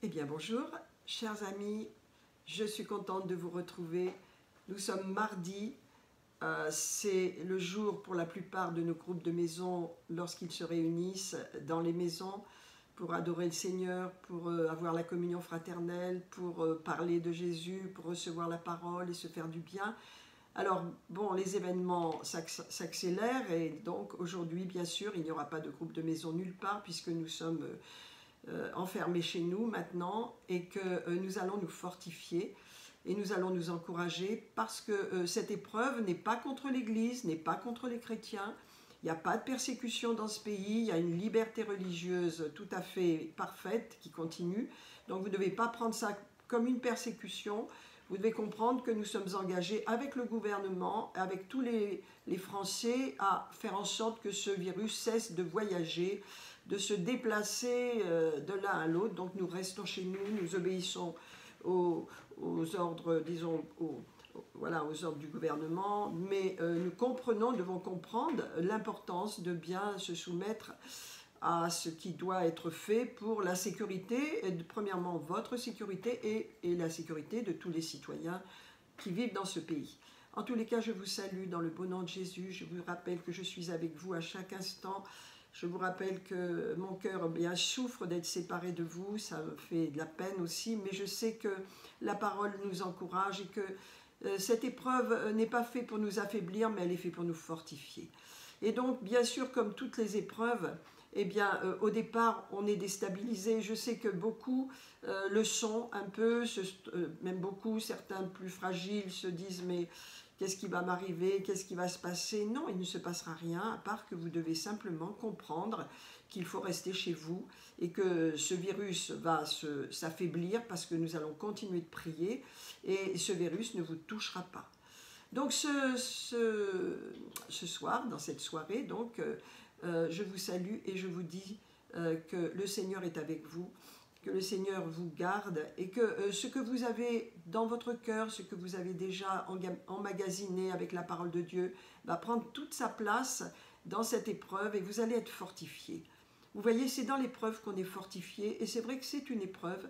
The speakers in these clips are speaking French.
Eh bien bonjour, chers amis, je suis contente de vous retrouver. Nous sommes mardi, c'est le jour pour la plupart de nos groupes de maison lorsqu'ils se réunissent dans les maisons pour adorer le Seigneur, pour avoir la communion fraternelle, pour parler de Jésus, pour recevoir la parole et se faire du bien. Alors bon, les événements s'accélèrent et donc aujourd'hui bien sûr il n'y aura pas de groupe de maison nulle part puisque nous sommes enfermés chez nous maintenant et que nous allons nous fortifier et nous allons nous encourager parce que cette épreuve n'est pas contre l'Église, n'est pas contre les chrétiens. Il n'y a pas de persécution dans ce pays, il y a une liberté religieuse tout à fait parfaite qui continue. Donc vous ne devez pas prendre ça comme une persécution. Vous devez comprendre que nous sommes engagés avec le gouvernement, avec tous les Français, à faire en sorte que ce virus cesse de voyager, de se déplacer de l'un à l'autre. Donc nous restons chez nous, nous obéissons aux ordres, disons, aux ordres du gouvernement, mais nous devons comprendre l'importance de bien se soumettre à ce qui doit être fait pour la sécurité, et premièrement votre sécurité et la sécurité de tous les citoyens qui vivent dans ce pays. En tous les cas, je vous salue dans le beau nom de Jésus. Je vous rappelle que je suis avec vous à chaque instant. Je vous rappelle que mon cœur bien souffre d'être séparé de vous, ça me fait de la peine aussi, mais je sais que la parole nous encourage et que cette épreuve n'est pas faite pour nous affaiblir, mais elle est faite pour nous fortifier. Et donc, bien sûr, comme toutes les épreuves, eh bien, au départ, on est déstabilisé. Je sais que beaucoup le sont un peu, même beaucoup, certains plus fragiles se disent « mais qu'est-ce qui va m'arriver? Qu'est-ce qui va se passer ?» Non, il ne se passera rien, à part que vous devez simplement comprendre qu'il faut rester chez vous et que ce virus va s'affaiblir parce que nous allons continuer de prier et ce virus ne vous touchera pas. Donc ce soir, dans cette soirée, donc, je vous salue et je vous dis que le Seigneur est avec vous, que le Seigneur vous garde et que ce que vous avez dans votre cœur, ce que vous avez déjà emmagasiné avec la parole de Dieu, va prendre toute sa place dans cette épreuve et vous allez être fortifiés. Vous voyez, c'est dans l'épreuve qu'on est fortifié et c'est vrai que c'est une épreuve.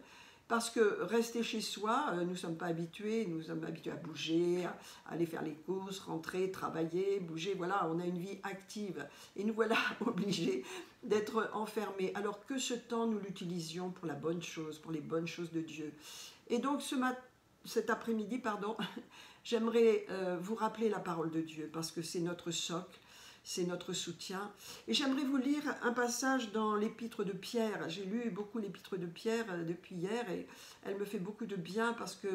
Parce que rester chez soi, nous ne sommes pas habitués, nous sommes habitués à bouger, à aller faire les courses, rentrer, travailler, bouger, voilà, on a une vie active. Et nous voilà obligés d'être enfermés, alors que ce temps, nous l'utilisions pour la bonne chose, pour les bonnes choses de Dieu. Et donc cet après-midi, pardon, j'aimerais vous rappeler la parole de Dieu, parce que c'est notre socle. C'est notre soutien. Et j'aimerais vous lire un passage dans l'épître de Pierre. J'ai lu beaucoup l'épître de Pierre depuis hier et elle me fait beaucoup de bien parce que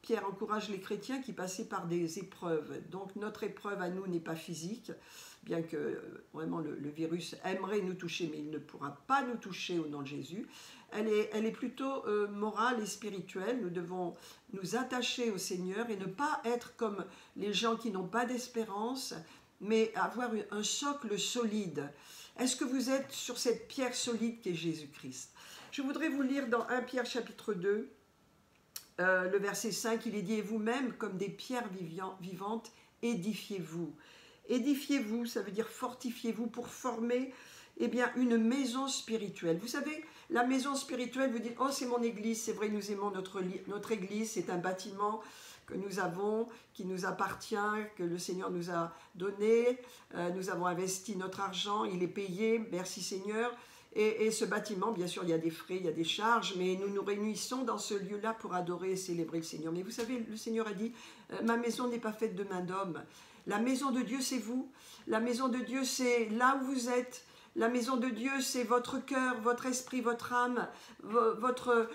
Pierre encourage les chrétiens qui passaient par des épreuves. Donc notre épreuve à nous n'est pas physique, bien que vraiment le virus aimerait nous toucher, mais il ne pourra pas nous toucher au nom de Jésus. Elle est plutôt morale et spirituelle. Nous devons nous attacher au Seigneur et ne pas être comme les gens qui n'ont pas d'espérance, mais avoir un socle solide. Est-ce que vous êtes sur cette pierre solide qu'est Jésus-Christ? Je voudrais vous lire dans 1 Pierre chapitre 2, le verset 5, il est dit « Et vous-même, comme des pierres vivantes, édifiez-vous. » Édifiez-vous, ça veut dire fortifiez-vous pour former bien, une maison spirituelle. Vous savez, la maison spirituelle, vous dites « Oh, c'est mon église, c'est vrai, nous aimons notre église, c'est un bâtiment que nous avons, qui nous appartient, que le Seigneur nous a donné, nous avons investi notre argent, il est payé, merci Seigneur. » Et ce bâtiment, bien sûr, il y a des frais, il y a des charges, mais nous nous réunissons dans ce lieu-là pour adorer et célébrer le Seigneur. Mais vous savez, le Seigneur a dit « Ma maison n'est pas faite de main d'homme. » La maison de Dieu, c'est vous. La maison de Dieu, c'est là où vous êtes. La maison de Dieu, c'est votre cœur, votre esprit, votre âme, votre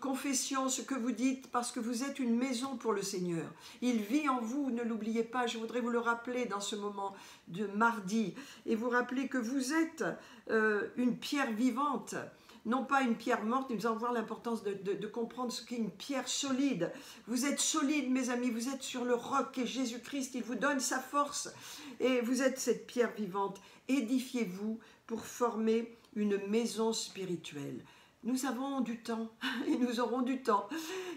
confession, ce que vous dites, parce que vous êtes une maison pour le Seigneur. Il vit en vous, ne l'oubliez pas, je voudrais vous le rappeler dans ce moment de mardi, et vous rappeler que vous êtes une pierre vivante, non pas une pierre morte. Nous allons voir l'importance de comprendre ce qu'est une pierre solide. Vous êtes solide, mes amis, vous êtes sur le roc qui est Jésus-Christ, il vous donne sa force, et vous êtes cette pierre vivante. Édifiez-vous pour former une maison spirituelle. Nous avons du temps et nous aurons du temps.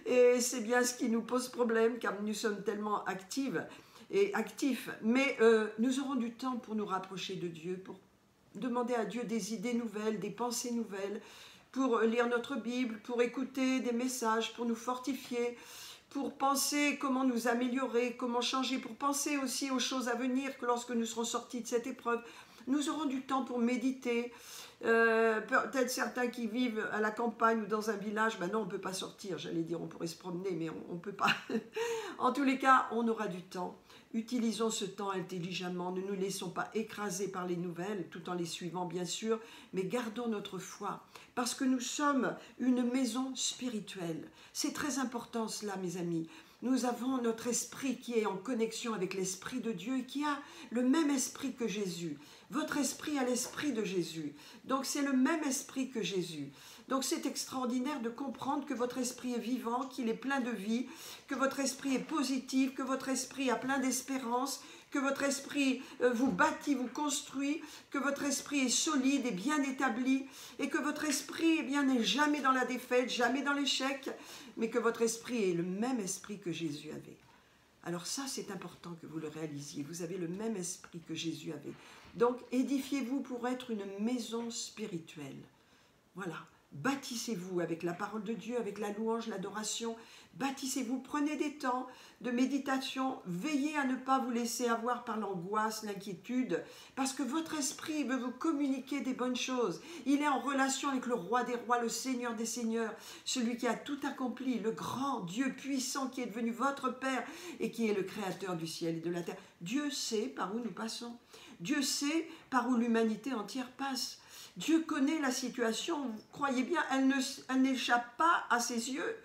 Et c'est bien ce qui nous pose problème car nous sommes tellement actifs. Mais nous aurons du temps pour nous rapprocher de Dieu, pour demander à Dieu des idées nouvelles, des pensées nouvelles, pour lire notre Bible, pour écouter des messages, pour nous fortifier, pour penser comment nous améliorer, comment changer, pour penser aussi aux choses à venir, que lorsque nous serons sortis de cette épreuve, nous aurons du temps pour méditer. Peut-être certains qui vivent à la campagne ou dans un village, ben non, on ne peut pas sortir, j'allais dire, on pourrait se promener, mais on ne peut pas. En tous les cas, on aura du temps. Utilisons ce temps intelligemment, ne nous laissons pas écraser par les nouvelles, tout en les suivant bien sûr, mais gardons notre foi, parce que nous sommes une maison spirituelle. C'est très important cela, mes amis. Nous avons notre esprit qui est en connexion avec l'Esprit de Dieu et qui a le même esprit que Jésus. Votre esprit a l'esprit de Jésus. Donc c'est le même esprit que Jésus. Donc c'est extraordinaire de comprendre que votre esprit est vivant, qu'il est plein de vie, que votre esprit est positif, que votre esprit a plein d'espérance, que votre esprit vous bâtit, vous construit, que votre esprit est solide et bien établi, et que votre esprit eh bien, n'est jamais dans la défaite, jamais dans l'échec, mais que votre esprit est le même esprit que Jésus avait. Alors ça, c'est important que vous le réalisiez. Vous avez le même esprit que Jésus avait. Donc, édifiez-vous pour être une maison spirituelle. Voilà. Bâtissez-vous avec la parole de Dieu, avec la louange, l'adoration. Bâtissez-vous, prenez des temps de méditation. Veillez à ne pas vous laisser avoir par l'angoisse, l'inquiétude, parce que votre esprit veut vous communiquer des bonnes choses. Il est en relation avec le roi des rois, le Seigneur des seigneurs, celui qui a tout accompli, le grand Dieu puissant qui est devenu votre Père et qui est le créateur du ciel et de la terre. Dieu sait par où nous passons. Dieu sait par où l'humanité entière passe. Dieu connaît la situation, croyez bien, elle n'échappe pas à ses yeux.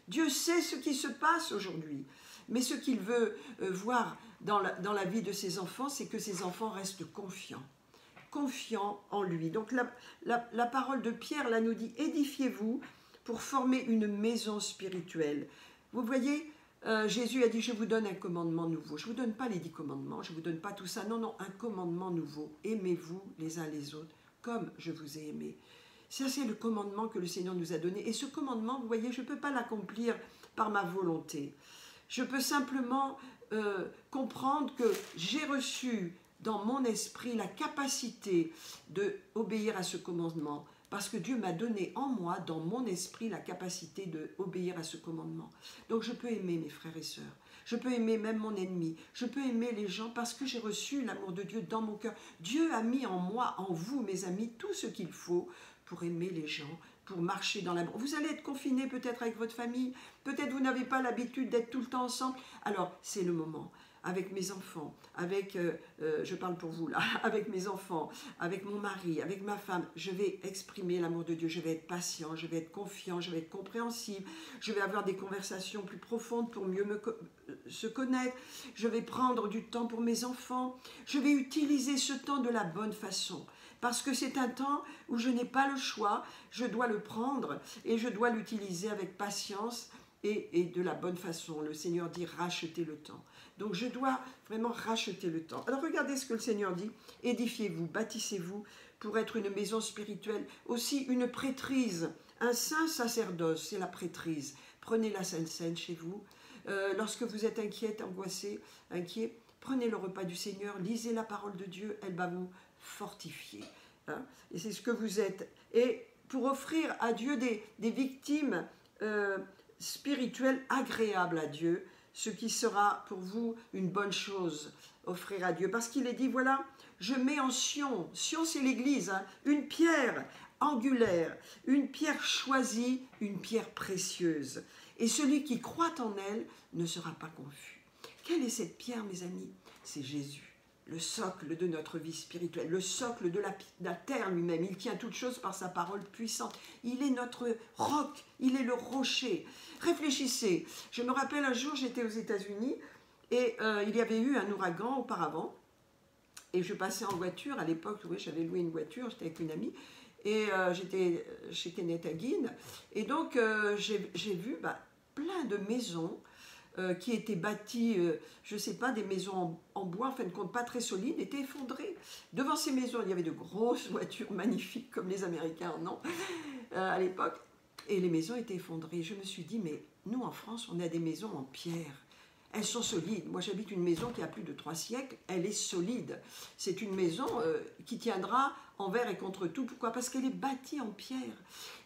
Dieu sait ce qui se passe aujourd'hui. Mais ce qu'il veut voir dans la vie de ses enfants, c'est que ses enfants restent confiants en lui. Donc la parole de Pierre là nous dit, édifiez-vous pour former une maison spirituelle. Vous voyez, Jésus a dit, je vous donne un commandement nouveau. Je ne vous donne pas les 10 commandements, je ne vous donne pas tout ça. Non, non, un commandement nouveau. Aimez-vous les uns les autres comme je vous ai aimé. Ça, c'est le commandement que le Seigneur nous a donné. Et ce commandement, vous voyez, je ne peux pas l'accomplir par ma volonté. Je peux simplement comprendre que j'ai reçu dans mon esprit la capacité d'obéir à ce commandement. Parce que Dieu m'a donné en moi, dans mon esprit, la capacité d'obéir à ce commandement. Donc je peux aimer mes frères et sœurs. Je peux aimer même mon ennemi. Je peux aimer les gens parce que j'ai reçu l'amour de Dieu dans mon cœur. Dieu a mis en moi, en vous, mes amis, tout ce qu'il faut pour aimer les gens, pour marcher dans l'amour. Vous allez être confinés peut-être avec votre famille. Peut-être vous n'avez pas l'habitude d'être tout le temps ensemble. Alors, c'est le moment. Avec mes enfants, je parle pour vous là, avec mes enfants, avec mon mari, avec ma femme, je vais exprimer l'amour de Dieu, je vais être patient, je vais être confiant, je vais être compréhensible, je vais avoir des conversations plus profondes pour mieux se connaître, je vais prendre du temps pour mes enfants, je vais utiliser ce temps de la bonne façon. Parce que c'est un temps où je n'ai pas le choix, je dois le prendre et je dois l'utiliser avec patience et de la bonne façon. Le Seigneur dit racheter le temps. Donc je dois vraiment racheter le temps. Alors regardez ce que le Seigneur dit. Édifiez-vous, bâtissez-vous pour être une maison spirituelle. Aussi une prêtrise, un saint sacerdoce, c'est la prêtrise. Prenez la Sainte Seine chez vous. Lorsque vous êtes inquiète, angoissé, inquiet, prenez le repas du Seigneur, lisez la parole de Dieu, elle va vous fortifier. Hein? Et c'est ce que vous êtes. Et pour offrir à Dieu des victimes spirituelles agréables à Dieu, ce qui sera pour vous une bonne chose, offrir à Dieu. Parce qu'il est dit, voilà, je mets en Sion, Sion c'est l'église, hein, une pierre angulaire, une pierre choisie, une pierre précieuse. Et celui qui croit en elle ne sera pas confus. Quelle est cette pierre, mes amis? C'est Jésus. Le socle de notre vie spirituelle, le socle de la terre lui-même. Il tient toutes choses par sa parole puissante. Il est notre roc, il est le rocher. Réfléchissez. Je me rappelle un jour, j'étais aux États-Unis et il y avait eu un ouragan auparavant. Et je passais en voiture. À l'époque, oui, j'avais loué une voiture, j'étais avec une amie. Et j'étais chez Kenneth Hagin. Et donc, j'ai vu plein de maisons qui étaient bâties, je ne sais pas, des maisons en bois, en fin de compte pas très solides, étaient effondrées. Devant ces maisons, il y avait de grosses voitures magnifiques, comme les Américains en ont à l'époque, et les maisons étaient effondrées. Je me suis dit, mais nous en France, on a des maisons en pierre. elles sont solides. Moi, j'habite une maison qui a plus de 3 siècles, elle est solide. C'est une maison qui tiendra envers et contre tout. Pourquoi? Parce qu'elle est bâtie en pierre.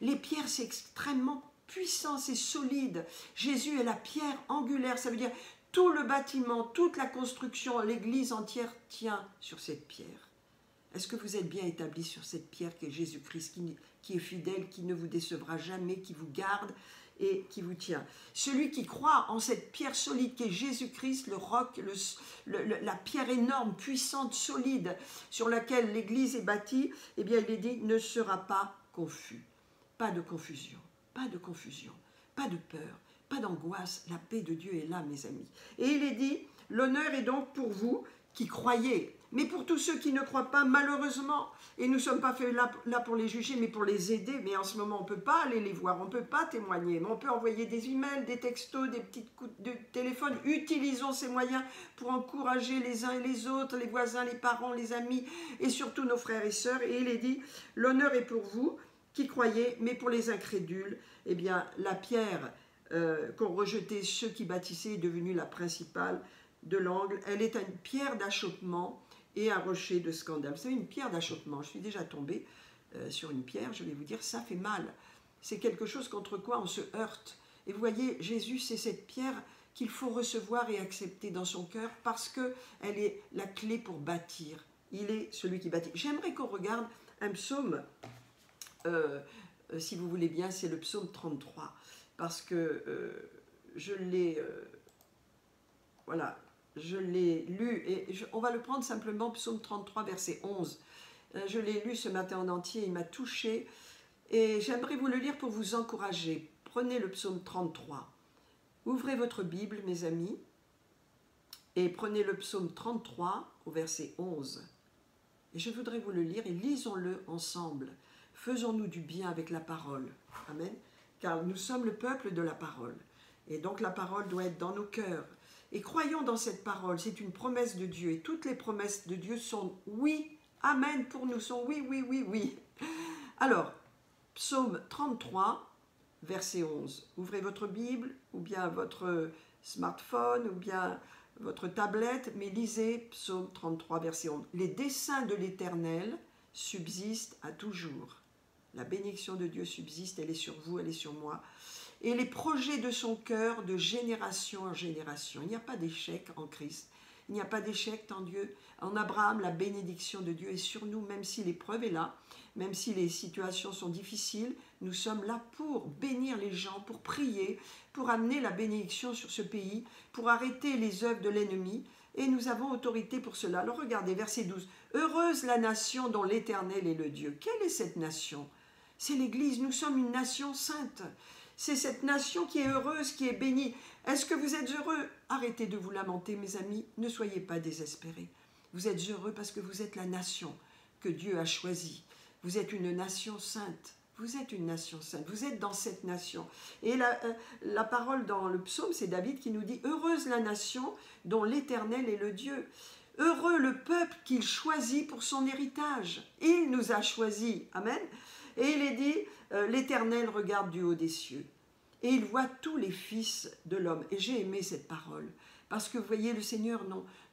Les pierres, c'est extrêmement puissant, c'est solide. Jésus est la pierre angulaire, ça veut dire tout le bâtiment, toute la construction, l'église entière tient sur cette pierre. Est-ce que vous êtes bien établi sur cette pierre qui est Jésus-Christ, qui est fidèle, qui ne vous décevra jamais, qui vous garde et qui vous tient? Celui qui croit en cette pierre solide qui est Jésus-Christ, le roc, la pierre énorme, puissante, solide, sur laquelle l'église est bâtie, eh bien il est dit, ne sera pas confus. Pas de confusion, pas de confusion, pas de peur, pas d'angoisse. La paix de Dieu est là, mes amis. Et il est dit, l'honneur est donc pour vous qui croyez. Mais pour tous ceux qui ne croient pas, malheureusement, et nous ne sommes pas faits là pour les juger, mais pour les aider, mais en ce moment, on ne peut pas aller les voir, on ne peut pas témoigner, mais on peut envoyer des emails, des textos, des petites coups de téléphone. Utilisons ces moyens pour encourager les uns et les autres, les voisins, les parents, les amis, et surtout nos frères et sœurs. Et il est dit, l'honneur est pour vous qui croyez, mais pour les incrédules, eh bien, la pierre qu'ont rejeté ceux qui bâtissaient est devenue la principale de l'angle. Elle est une pierre d'achoppement et un rocher de scandale. Vous savez, une pierre d'achoppement, je suis déjà tombée sur une pierre, je vais vous dire, ça fait mal. C'est quelque chose contre quoi on se heurte. Et vous voyez, Jésus, c'est cette pierre qu'il faut recevoir et accepter dans son cœur parce qu'elle est la clé pour bâtir. Il est celui qui bâtit. J'aimerais qu'on regarde un psaume, si vous voulez bien, c'est le psaume 33, parce que je l'ai... voilà. Je l'ai lu, et on va le prendre simplement, psaume 33, verset 11. Je l'ai lu ce matin en entier, il m'a touché, et j'aimerais vous le lire pour vous encourager. Prenez le psaume 33. Ouvrez votre Bible, mes amis, et prenez le psaume 33 au verset 11. Et je voudrais vous le lire, et lisons-le ensemble. Faisons-nous du bien avec la parole. Amen. Car nous sommes le peuple de la parole. Et donc la parole doit être dans nos cœurs. Et croyons dans cette parole, c'est une promesse de Dieu. Et toutes les promesses de Dieu sont oui, amen pour nous, sont oui, oui, oui, oui. Alors, psaume 33, verset 11. Ouvrez votre Bible, ou bien votre smartphone, ou bien votre tablette, mais lisez psaume 33, verset 11. Les desseins de l'Éternel subsistent à toujours. La bénédiction de Dieu subsiste, elle est sur vous, elle est sur moi. Et les projets de son cœur de génération en génération. Il n'y a pas d'échec en Christ. Il n'y a pas d'échec en Dieu. En Abraham, la bénédiction de Dieu est sur nous, même si l'épreuve est là, même si les situations sont difficiles. Nous sommes là pour bénir les gens, pour prier, pour amener la bénédiction sur ce pays, pour arrêter les œuvres de l'ennemi. Et nous avons autorité pour cela. Alors regardez, verset 12. Heureuse la nation dont l'Éternel est le Dieu. Quelle est cette nation? C'est l'Église. Nous sommes une nation sainte. C'est cette nation qui est heureuse, qui est bénie. Est-ce que vous êtes heureux? Arrêtez de vous lamenter, mes amis. Ne soyez pas désespérés. Vous êtes heureux parce que vous êtes la nation que Dieu a choisie. Vous êtes une nation sainte. Vous êtes une nation sainte. Vous êtes dans cette nation. Et la parole dans le psaume, c'est David qui nous dit « Heureuse la nation dont l'Éternel est le Dieu. Heureux le peuple qu'il choisit pour son héritage. Il nous a choisis. » Amen. Et il est dit, l'Éternel regarde du haut des cieux et il voit tous les fils de l'homme. Et j'ai aimé cette parole, parce que vous voyez, le Seigneur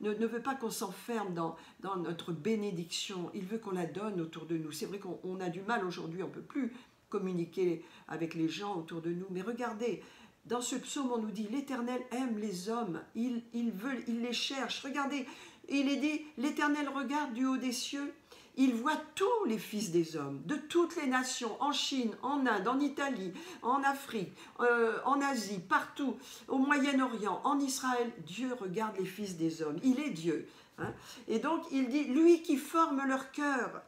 ne veut pas qu'on s'enferme dans notre bénédiction, il veut qu'on la donne autour de nous. C'est vrai qu'on a du mal aujourd'hui, on ne peut plus communiquer avec les gens autour de nous, mais regardez, dans ce psaume, on nous dit, l'Éternel aime les hommes, il les cherche. Regardez, il est dit, l'Éternel regarde du haut des cieux. Il voit tous les fils des hommes, de toutes les nations, en Chine, en Inde, en Italie, en Afrique, en Asie, partout, au Moyen-Orient, en Israël. Dieu regarde les fils des hommes, il est Dieu. Hein. Et donc il dit, lui qui forme leur cœur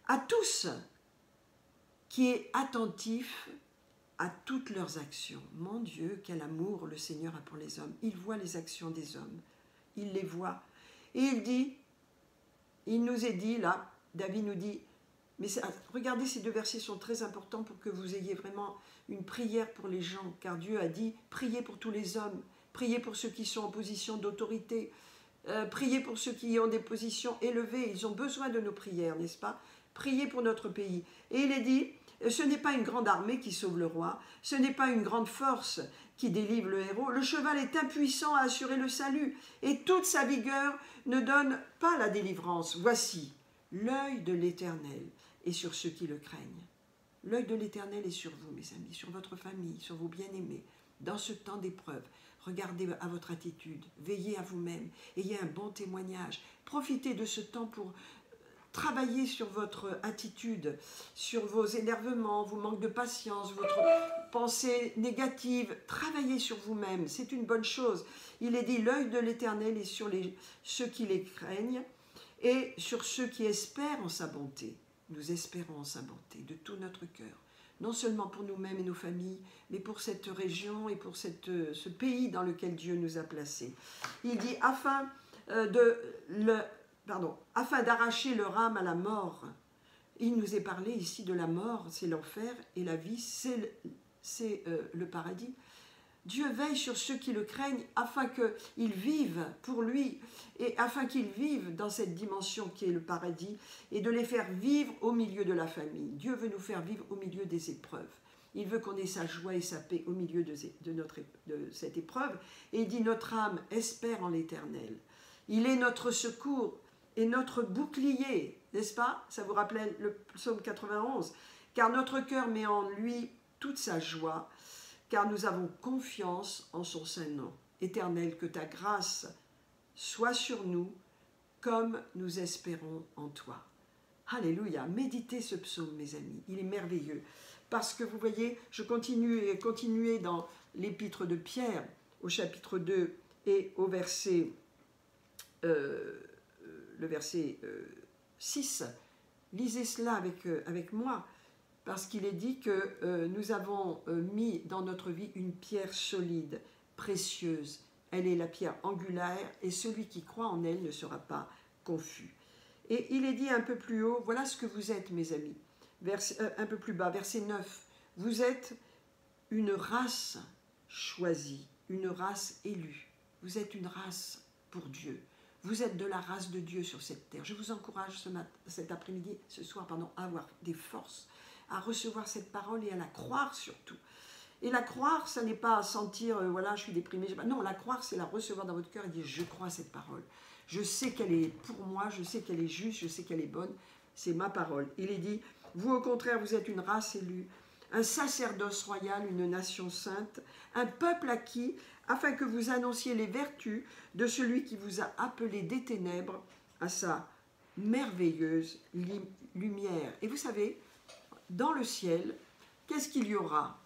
à tous, qui est attentif à toutes leurs actions. Mon Dieu, quel amour le Seigneur a pour les hommes. Il voit les actions des hommes, il les voit. Et il dit, il nous est dit là, David nous dit, mais regardez, ces deux versets sont très importants pour que vous ayez vraiment une prière pour les gens, car Dieu a dit, priez pour tous les hommes, priez pour ceux qui sont en position d'autorité, priez pour ceux qui ont des positions élevées, ils ont besoin de nos prières, n'est-ce pas? Priez pour notre pays. Et il est dit, Ce n'est pas une grande armée qui sauve le roi, ce n'est pas une grande force qui délivre le héros. Le cheval est impuissant à assurer le salut, et toute sa vigueur ne donne pas la délivrance. Voici, l'œil de l'Éternel est sur ceux qui le craignent. L'œil de l'Éternel est sur vous, mes amis, sur votre famille, sur vos bien-aimés, dans ce temps d'épreuve. Regardez à votre attitude, veillez à vous-même, ayez un bon témoignage. Profitez de ce temps pour travailler sur votre attitude, sur vos énervements, vos manques de patience, votre pensée négative. Travaillez sur vous-même, c'est une bonne chose. Il est dit, l'œil de l'Éternel est sur ceux qui les craignent et sur ceux qui espèrent en sa bonté. Nous espérons en sa bonté de tout notre cœur, non seulement pour nous-mêmes et nos familles, mais pour cette région et pour ce pays dans lequel Dieu nous a placés. Il dit, afin d'arracher leur âme à la mort. Il nous est parlé ici de la mort, c'est l'enfer, et la vie, c'est le paradis. Dieu veille sur ceux qui le craignent afin qu'ils vivent pour lui et afin qu'ils vivent dans cette dimension qui est le paradis et de les faire vivre au milieu de la famille. Dieu veut nous faire vivre au milieu des épreuves. Il veut qu'on ait sa joie et sa paix au milieu de cette épreuve. Et il dit, notre âme espère en l'Éternel. Il est notre secours et notre bouclier, n'est-ce pas? Ça vous rappelait le psaume 91. Car notre cœur met en lui toute sa joie, car nous avons confiance en son saint nom. Éternel, que ta grâce soit sur nous, comme nous espérons en toi. Alléluia, méditez ce psaume, mes amis, il est merveilleux. Parce que vous voyez, je continuais dans l'épître de Pierre, au chapitre 2 et au verset, le verset 6. Lisez cela avec moi. Parce qu'il est dit que nous avons mis dans notre vie une pierre solide, précieuse. Elle est la pierre angulaire et celui qui croit en elle ne sera pas confus. Et il est dit un peu plus haut, voilà ce que vous êtes, mes amis. Un peu plus bas, verset 9. Vous êtes une race choisie, une race élue. Vous êtes une race pour Dieu. Vous êtes de la race de Dieu sur cette terre. Je vous encourage ce soir, à avoir des forces, à recevoir cette parole et à la croire surtout. Et la croire, ça n'est pas sentir, voilà, je suis déprimé. Non, la croire, c'est la recevoir dans votre cœur et dire, je crois à cette parole. Je sais qu'elle est pour moi, je sais qu'elle est juste, je sais qu'elle est bonne. C'est ma parole. Il est dit, vous au contraire, vous êtes une race élue, un sacerdoce royal, une nation sainte, un peuple acquis, afin que vous annonciez les vertus de celui qui vous a appelé des ténèbres à sa merveilleuse lumière. Et vous savez, dans le ciel, qu'est-ce qu'il y aura?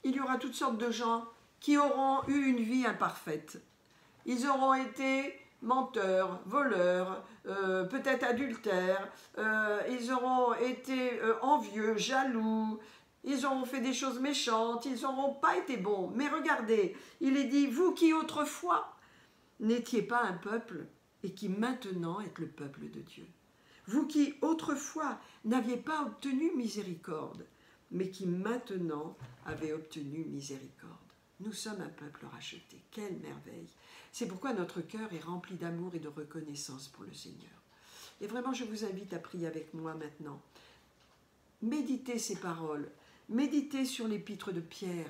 Il y aura toutes sortes de gens qui auront eu une vie imparfaite. Ils auront été menteurs, voleurs, peut-être adultères, ils auront été envieux, jaloux, ils auront fait des choses méchantes, ils n'auront pas été bons. Mais regardez, il est dit, vous qui autrefois n'étiez pas un peuple et qui maintenant êtes le peuple de Dieu. Vous qui autrefois n'aviez pas obtenu miséricorde, mais qui maintenant avez obtenu miséricorde. Nous sommes un peuple racheté. Quelle merveille! C'est pourquoi notre cœur est rempli d'amour et de reconnaissance pour le Seigneur. Et vraiment, je vous invite à prier avec moi maintenant. Méditez ces paroles. Méditez sur l'épître de Pierre,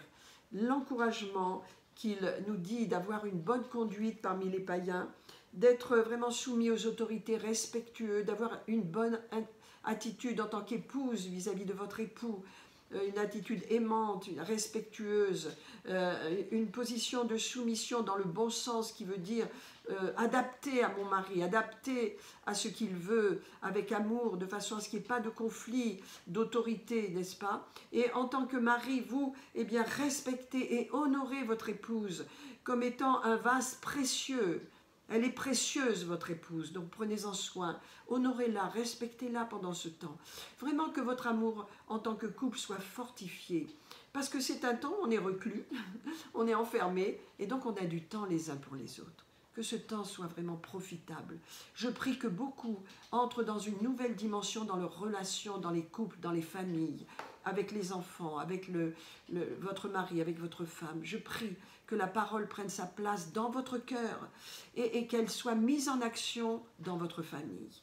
l'encouragement qu'il nous dit d'avoir une bonne conduite parmi les païens, d'être vraiment soumis aux autorités, respectueux, d'avoir une bonne attitude en tant qu'épouse vis-à-vis de votre époux, une attitude aimante, respectueuse, une position de soumission dans le bon sens qui veut dire adapté à mon mari, adapté à ce qu'il veut, avec amour, de façon à ce qu'il n'y ait pas de conflit d'autorité, n'est-ce pas? Et en tant que mari, vous, eh bien, respectez et honorez votre épouse comme étant un vase précieux. Elle est précieuse, votre épouse, donc prenez-en soin, honorez-la, respectez-la pendant ce temps. Vraiment que votre amour en tant que couple soit fortifié, parce que c'est un temps où on est reclus, on est enfermé, et donc on a du temps les uns pour les autres. Que ce temps soit vraiment profitable. Je prie que beaucoup entrent dans une nouvelle dimension dans leurs relations, dans les couples, dans les familles, avec les enfants, avec votre mari, avec votre femme. Je prie que la parole prenne sa place dans votre cœur et qu'elle soit mise en action dans votre famille.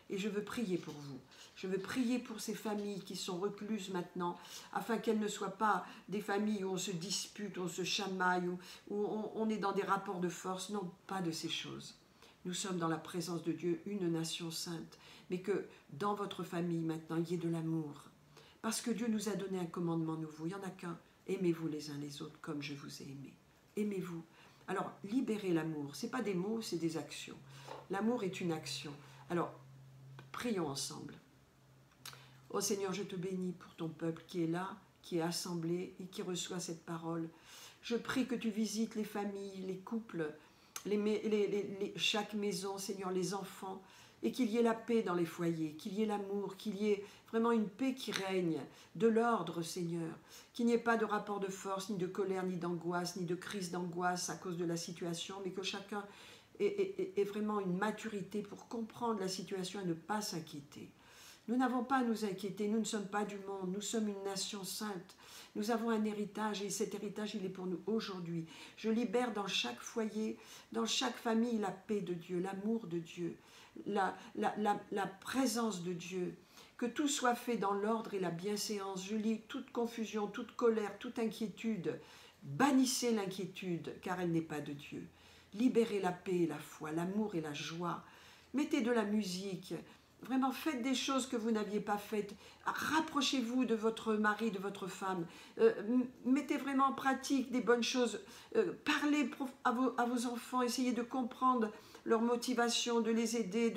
Et je veux prier pour vous. Je veux prier pour ces familles qui sont recluses maintenant, afin qu'elles ne soient pas des familles où on se dispute, où on se chamaille, où on est dans des rapports de force. Non, pas de ces choses. Nous sommes dans la présence de Dieu, une nation sainte. Mais que dans votre famille maintenant, il y ait de l'amour. Parce que Dieu nous a donné un commandement nouveau. Il n'y en a qu'un. Aimez-vous les uns les autres comme je vous ai aimé. Aimez-vous. Alors, libérez l'amour. Ce n'est pas des mots, c'est des actions. L'amour est une action. Alors, prions ensemble. Oh Seigneur, je te bénis pour ton peuple qui est là, qui est assemblé et qui reçoit cette parole. Je prie que tu visites les familles, les couples, chaque maison, Seigneur, les enfants, et qu'il y ait la paix dans les foyers, qu'il y ait l'amour, qu'il y ait vraiment une paix qui règne, de l'ordre, Seigneur, qu'il n'y ait pas de rapport de force, ni de colère, ni d'angoisse, ni de crise d'angoisse à cause de la situation, mais que chacun ait vraiment une maturité pour comprendre la situation et ne pas s'inquiéter. Nous n'avons pas à nous inquiéter, nous ne sommes pas du monde, nous sommes une nation sainte. Nous avons un héritage et cet héritage, il est pour nous aujourd'hui. Je libère dans chaque foyer, dans chaque famille, la paix de Dieu, l'amour de Dieu, la présence de Dieu. Que tout soit fait dans l'ordre et la bienséance. Je lis toute confusion, toute colère, toute inquiétude. Bannissez l'inquiétude, car elle n'est pas de Dieu. Libérez la paix et la foi, l'amour et la joie. Mettez de la musique. Vraiment, faites des choses que vous n'aviez pas faites. Rapprochez-vous de votre mari, de votre femme. Mettez vraiment en pratique des bonnes choses. Parlez à vos enfants. Essayez de comprendre leur motivation, de les aider,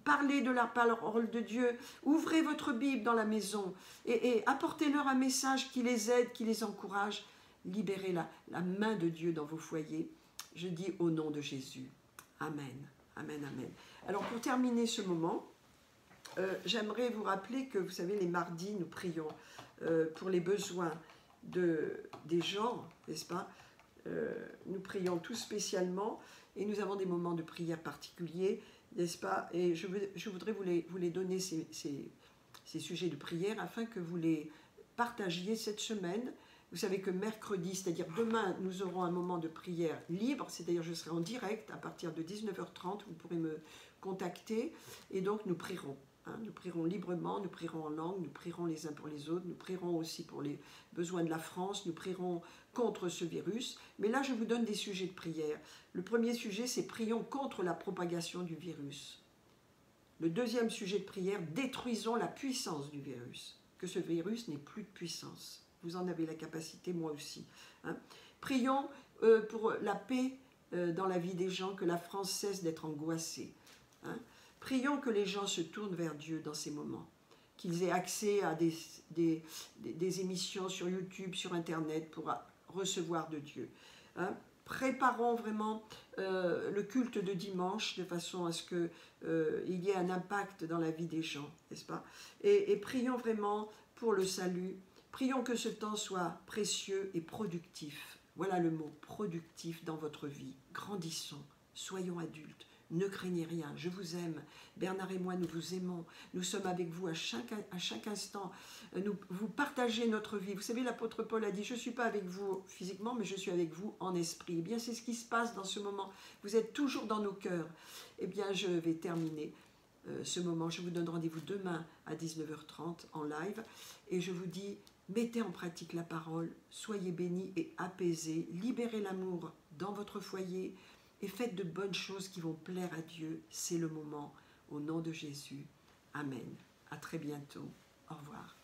parlez de la parole de Dieu. Ouvrez votre Bible dans la maison et apportez-leur un message qui les aide, qui les encourage. Libérez la main de Dieu dans vos foyers. Je dis au nom de Jésus. Amen. Amen, amen. Alors pour terminer ce moment, j'aimerais vous rappeler que, vous savez, les mardis, nous prions pour les besoins des gens, n'est-ce pas? Nous prions tout spécialement et nous avons des moments de prière particuliers, n'est-ce pas? Et je voudrais vous les donner, ces sujets de prière, afin que vous les partagiez cette semaine. Vous savez que mercredi, c'est-à-dire demain, nous aurons un moment de prière libre, c'est-à-dire je serai en direct à partir de 19h30, vous pourrez me contacter et donc nous prierons. Nous prierons librement, nous prierons en langue, nous prierons les uns pour les autres, nous prierons aussi pour les besoins de la France, nous prierons contre ce virus. Mais là, je vous donne des sujets de prière. Le premier sujet, c'est prions contre la propagation du virus. Le deuxième sujet de prière, détruisons la puissance du virus. Que ce virus n'ait plus de puissance. Vous en avez la capacité, moi aussi. Prions pour la paix dans la vie des gens, que la France cesse d'être angoissée. Prions que les gens se tournent vers Dieu dans ces moments, qu'ils aient accès à des émissions sur YouTube, sur Internet, pour recevoir de Dieu. Préparons vraiment le culte de dimanche, de façon à ce qu'il y ait un impact dans la vie des gens, n'est-ce pas? Et prions vraiment pour le salut. Prions que ce temps soit précieux et productif. Voilà le mot, productif dans votre vie. Grandissons, soyons adultes, ne craignez rien, je vous aime. Bernard et moi, nous vous aimons. Nous sommes avec vous à chaque instant. Vous partagez notre vie. Vous savez, l'apôtre Paul a dit, je ne suis pas avec vous physiquement, mais je suis avec vous en esprit. Eh bien, c'est ce qui se passe dans ce moment. Vous êtes toujours dans nos cœurs. Eh bien, je vais terminer ce moment. Je vous donne rendez-vous demain à 19h30 en live. Et je vous dis, mettez en pratique la parole, soyez bénis et apaisés, libérez l'amour dans votre foyer et faites de bonnes choses qui vont plaire à Dieu. C'est le moment. Au nom de Jésus. Amen. À très bientôt. Au revoir.